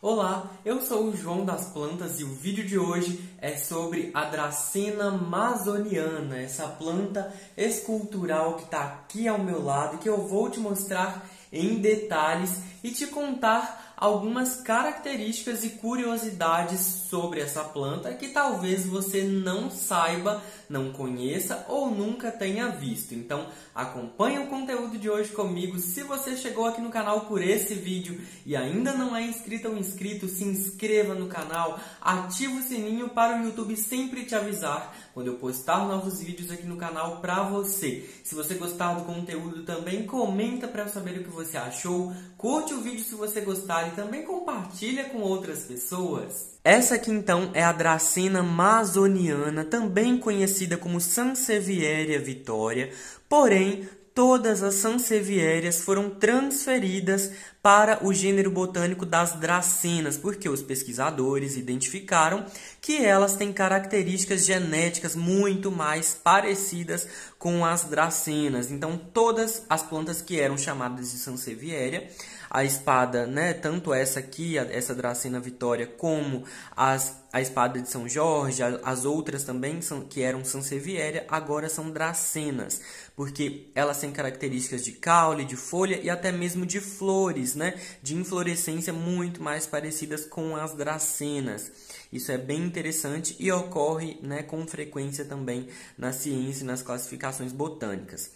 Olá, eu sou o João das Plantas e o vídeo de hoje é sobre a Dracena amazoniana, essa planta escultural que está aqui ao meu lado e que eu vou te mostrar em detalhes e te contar algumas características e curiosidades sobre essa planta que talvez você não saiba, não conheça ou nunca tenha visto. Então acompanhe o conteúdo de hoje comigo. Se você chegou aqui no canal por esse vídeo e ainda não é inscrito ou inscrito, se inscreva no canal, ative o sininho para o YouTube sempre te avisar quando eu postar novos vídeos aqui no canal para você. Se você gostar do conteúdo também, comenta para eu saber o que você achou, curte o vídeo se você gostar e também compartilha com outras pessoas. Essa aqui então é a Dracena amazoniana, também conhecida como Sansevieria vitória, porém todas as sansevierias foram transferidas para o gênero botânico das dracenas, porque os pesquisadores identificaram que elas têm características genéticas muito mais parecidas com as dracenas. Então, todas as plantas que eram chamadas de sansevieria, a espada, né, tanto essa aqui, essa Dracena vitória, como a espada de São Jorge, as outras também que eram sansevieria, agora são dracenas, porque elas têm características de caule, de folha e até mesmo de flores, né, de inflorescência muito mais parecidas com as dracenas. Isso é bem interessante e ocorre, né, com frequência também na ciência e nas classificações botânicas.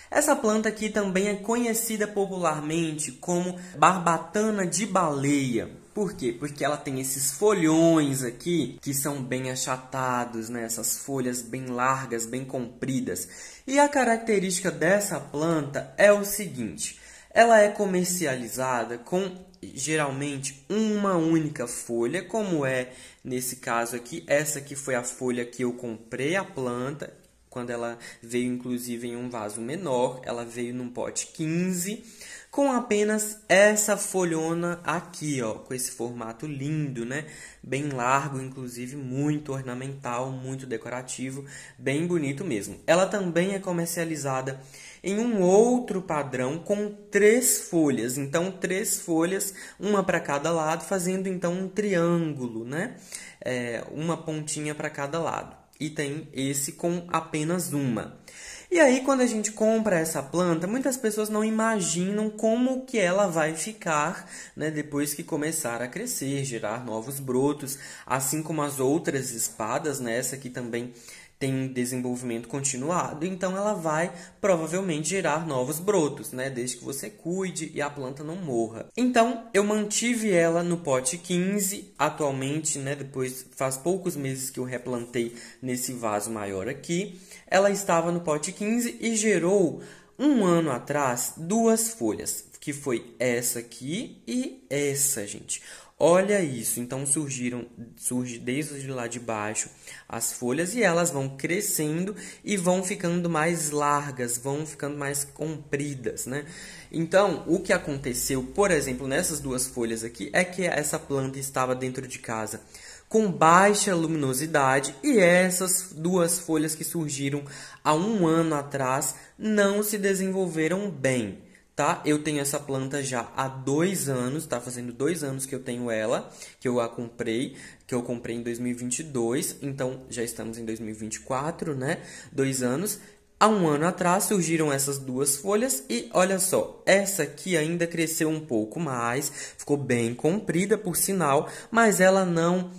Essa planta aqui também é conhecida popularmente como barbatana de baleia. Por quê? Porque ela tem esses folhões aqui que são bem achatados, né? Essas folhas bem largas, bem compridas. E a característica dessa planta é o seguinte: ela é comercializada com geralmente uma única folha, como é nesse caso aqui. Essa aqui foi a folha que eu comprei a planta. Quando ela veio, inclusive, em um vaso menor, ela veio num pote 15, com apenas essa folhona aqui, ó, com esse formato lindo, né? Bem largo, inclusive, muito ornamental, muito decorativo, bem bonito mesmo. Ela também é comercializada em um outro padrão com 3 folhas. Então, 3 folhas, uma para cada lado, fazendo então um triângulo, né? Uma pontinha para cada lado. E tem esse com apenas uma. E aí, quando a gente compra essa planta, muitas pessoas não imaginam como que ela vai ficar, né, depois que começar a crescer, gerar novos brotos, assim como as outras espadas, né, essa aqui também tem um desenvolvimento continuado, então ela vai provavelmente gerar novos brotos, né? Desde que você cuide e a planta não morra. Então, eu mantive ela no pote 15, atualmente, né? Depois, faz poucos meses que eu replantei nesse vaso maior aqui. Ela estava no pote 15 e gerou, um ano atrás, 2 folhas, que foi essa aqui e essa, gente. Olha isso, então surge desde lá de baixo as folhas e elas vão crescendo e vão ficando mais largas, vão ficando mais compridas, né? Então, o que aconteceu, por exemplo, nessas 2 folhas aqui, é que essa planta estava dentro de casa com baixa luminosidade e essas 2 folhas que surgiram há um ano atrás não se desenvolveram bem. Tá? Eu tenho essa planta já há 2 anos, tá fazendo 2 anos que eu tenho ela, que eu comprei em 2022, então já estamos em 2024, né? 2 anos. Há um ano atrás surgiram essas 2 folhas e olha só, essa aqui ainda cresceu um pouco mais, ficou bem comprida por sinal, mas ela não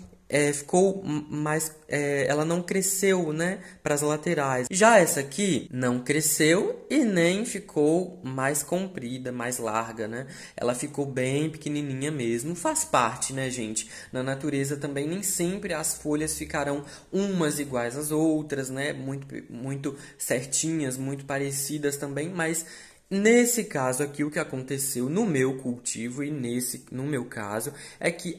ficou mais, ela não cresceu, né, para as laterais. Já essa aqui não cresceu e nem ficou mais comprida, mais larga, né? Ela ficou bem pequenininha mesmo. Faz parte, né, gente? Na natureza também nem sempre as folhas ficarão umas iguais às outras, né? Muito certinhas, muito parecidas também, mas nesse caso aqui, o que aconteceu no meu cultivo e no meu caso é que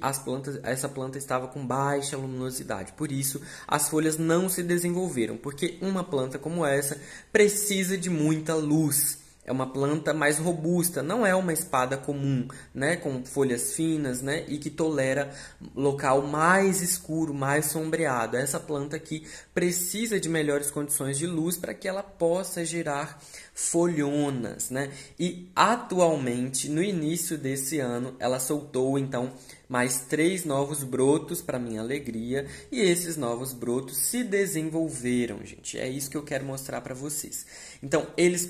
essa planta estava com baixa luminosidade. Por isso, as folhas não se desenvolveram, porque uma planta como essa precisa de muita luz. É uma planta mais robusta, não é uma espada comum, né, com folhas finas, né, e que tolera local mais escuro, mais sombreado. Essa planta aqui precisa de melhores condições de luz para que ela possa gerar folhonas, né? E atualmente, no início desse ano, ela soltou então mais 3 novos brotos para minha alegria, e esses novos brotos se desenvolveram, gente. É isso que eu quero mostrar para vocês. Então, eles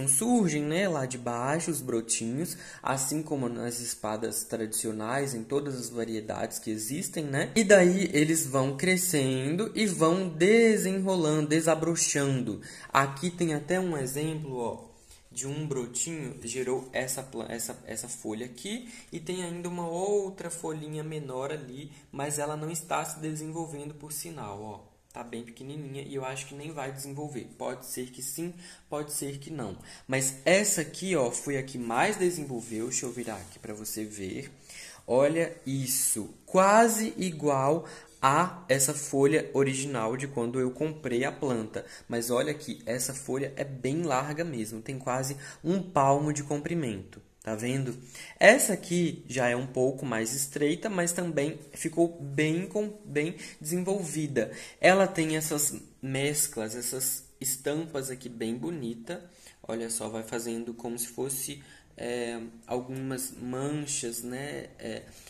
surgem, né, lá de baixo, os brotinhos, assim como nas espadas tradicionais, em todas as variedades que existem, né? E daí eles vão crescendo e vão desenrolando, desabrochando. Aqui tem até um exemplo, ó, de um brotinho, gerou essa folha aqui, e tem ainda uma outra folhinha menor ali, mas ela não está se desenvolvendo por sinal, ó. Tá bem pequenininha e eu acho que nem vai desenvolver. Pode ser que sim, pode ser que não. Mas essa aqui, ó, foi a que mais desenvolveu. Deixa eu virar aqui para você ver. Olha isso, quase igual a essa folha original de quando eu comprei a planta. Mas olha aqui, essa folha é bem larga mesmo, tem quase um palmo de comprimento. Tá vendo? Essa aqui já é um pouco mais estreita, mas também ficou bem desenvolvida. Ela tem essas mesclas, essas estampas aqui bem bonita. Olha só, vai fazendo como se fosse algumas manchas, né,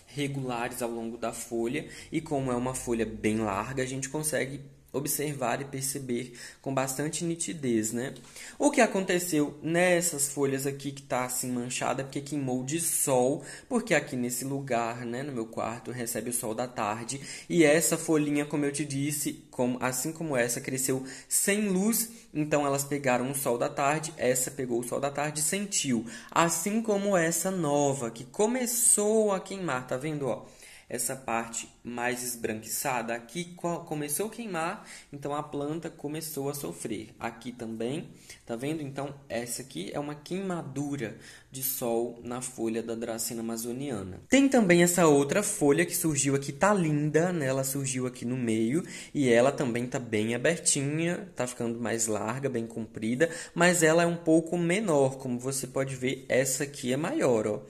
regulares ao longo da folha. E como é uma folha bem larga, a gente consegue observar e perceber com bastante nitidez, né? O que aconteceu nessas folhas aqui que tá assim manchada, porque queimou de sol, porque aqui nesse lugar, né, no meu quarto, recebe o sol da tarde, e essa folhinha, como eu te disse, assim como essa cresceu sem luz, então elas pegaram o sol da tarde, essa pegou o sol da tarde e sentiu, assim como essa nova que começou a queimar, tá vendo, ó? Essa parte mais esbranquiçada aqui começou a queimar, então a planta começou a sofrer. Aqui também, tá vendo? Então essa aqui é uma queimadura de sol na folha da Dracena amazoniana. Tem também essa outra folha que surgiu aqui, tá linda, né? Ela surgiu aqui no meio e ela também tá bem abertinha, tá ficando mais larga, bem comprida, mas ela é um pouco menor, como você pode ver, essa aqui é maior, ó.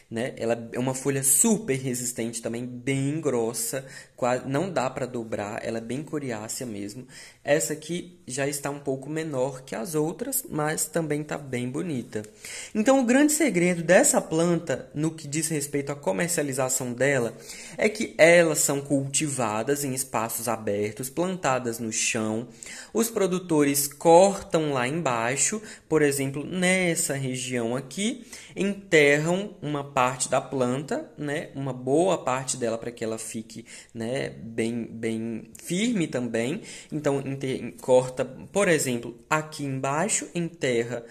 Né? Ela é uma folha super resistente também, bem grossa, não dá para dobrar, ela é bem coriácea mesmo. Essa aqui já está um pouco menor que as outras, mas também está bem bonita. Então, o grande segredo dessa planta, no que diz respeito à comercialização dela, é que elas são cultivadas em espaços abertos, plantadas no chão. Os produtores cortam lá embaixo, por exemplo, nessa região aqui, enterram uma parte da planta, né, uma boa parte dela para que ela fique, né, bem firme também. Então, corta, por exemplo, aqui embaixo, enterra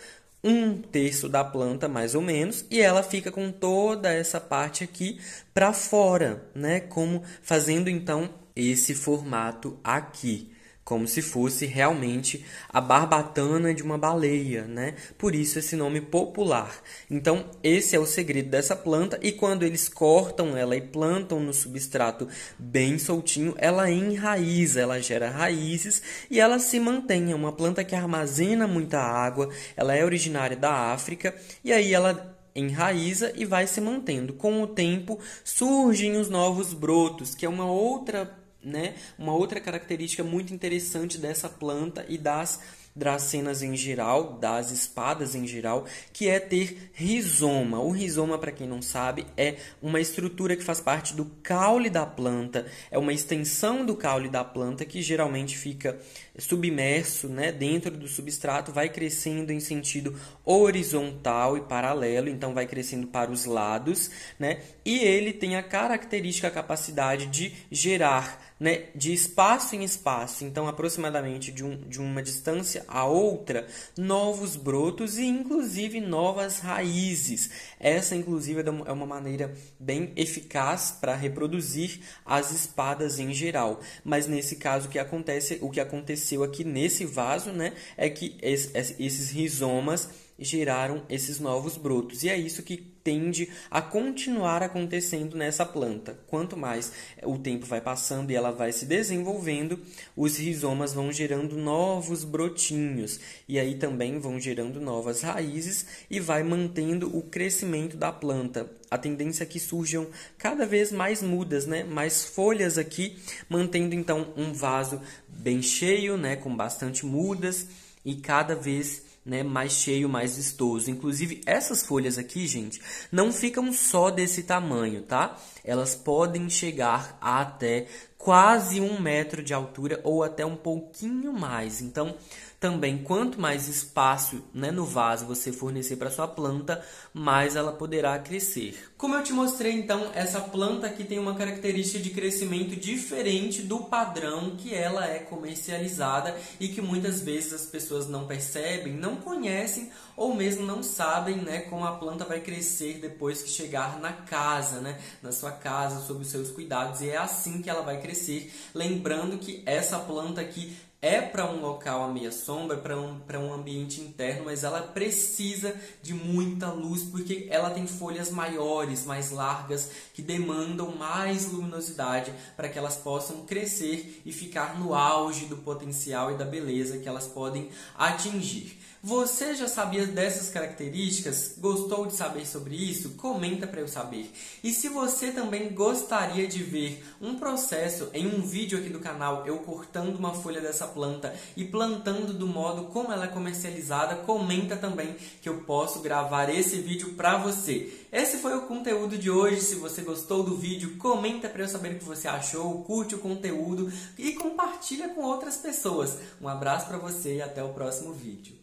1/3 da planta, mais ou menos, e ela fica com toda essa parte aqui para fora, né, como fazendo então esse formato aqui, como se fosse realmente a barbatana de uma baleia, né? Por isso esse nome popular. Então, esse é o segredo dessa planta, e quando eles cortam ela e plantam no substrato bem soltinho, ela enraiza, ela gera raízes e ela se mantém. É uma planta que armazena muita água, ela é originária da África, e aí ela enraiza e vai se mantendo. Com o tempo, surgem os novos brotos, que é uma outra, né, uma outra característica muito interessante dessa planta e das dracenas em geral, das espadas em geral, que é ter rizoma. O rizoma, para quem não sabe, é uma estrutura que faz parte do caule da planta, é uma extensão do caule da planta que geralmente fica submerso, né, dentro do substrato, vai crescendo em sentido horizontal e paralelo, então vai crescendo para os lados, né, e ele tem a característica, a capacidade de gerar, né, de espaço em espaço, então aproximadamente de uma distância a outra, novos brotos e inclusive novas raízes. Essa inclusive é uma maneira bem eficaz para reproduzir as espadas em geral. Mas nesse caso o que aconteceu aqui nesse vaso, né, é que esses rizomas geraram esses novos brotos. E é isso que tende a continuar acontecendo nessa planta. Quanto mais o tempo vai passando e ela vai se desenvolvendo, os rizomas vão gerando novos brotinhos. E aí também vão gerando novas raízes e vai mantendo o crescimento da planta. A tendência é que surjam cada vez mais mudas, né? Mais folhas aqui, mantendo então um vaso bem cheio, né? Com bastante mudas, e cada vez né, mais cheio, mais vistoso. Inclusive, essas folhas aqui, gente, não ficam só desse tamanho, tá? Elas podem chegar a até quase 1 metro de altura ou até um pouquinho mais. Então, também, quanto mais espaço, né, no vaso você fornecer para sua planta, mais ela poderá crescer. Como eu te mostrei, então, essa planta aqui tem uma característica de crescimento diferente do padrão que ela é comercializada e que muitas vezes as pessoas não percebem, não conhecem ou mesmo não sabem, né, como a planta vai crescer depois que chegar na casa, né, na sua casa, sob os seus cuidados. E é assim que ela vai crescer. Lembrando que essa planta aqui é para um local à meia sombra, para um ambiente interno, mas ela precisa de muita luz porque ela tem folhas maiores, mais largas, que demandam mais luminosidade para que elas possam crescer e ficar no auge do potencial e da beleza que elas podem atingir. Você já sabia dessas características? Gostou de saber sobre isso? Comenta para eu saber. E se você também gostaria de ver um processo em um vídeo aqui do canal, eu cortando uma folha dessa planta e plantando do modo como ela é comercializada, comenta também que eu posso gravar esse vídeo para você. Esse foi o conteúdo de hoje. Se você gostou do vídeo, comenta para eu saber o que você achou, curte o conteúdo e compartilha com outras pessoas. Um abraço para você e até o próximo vídeo.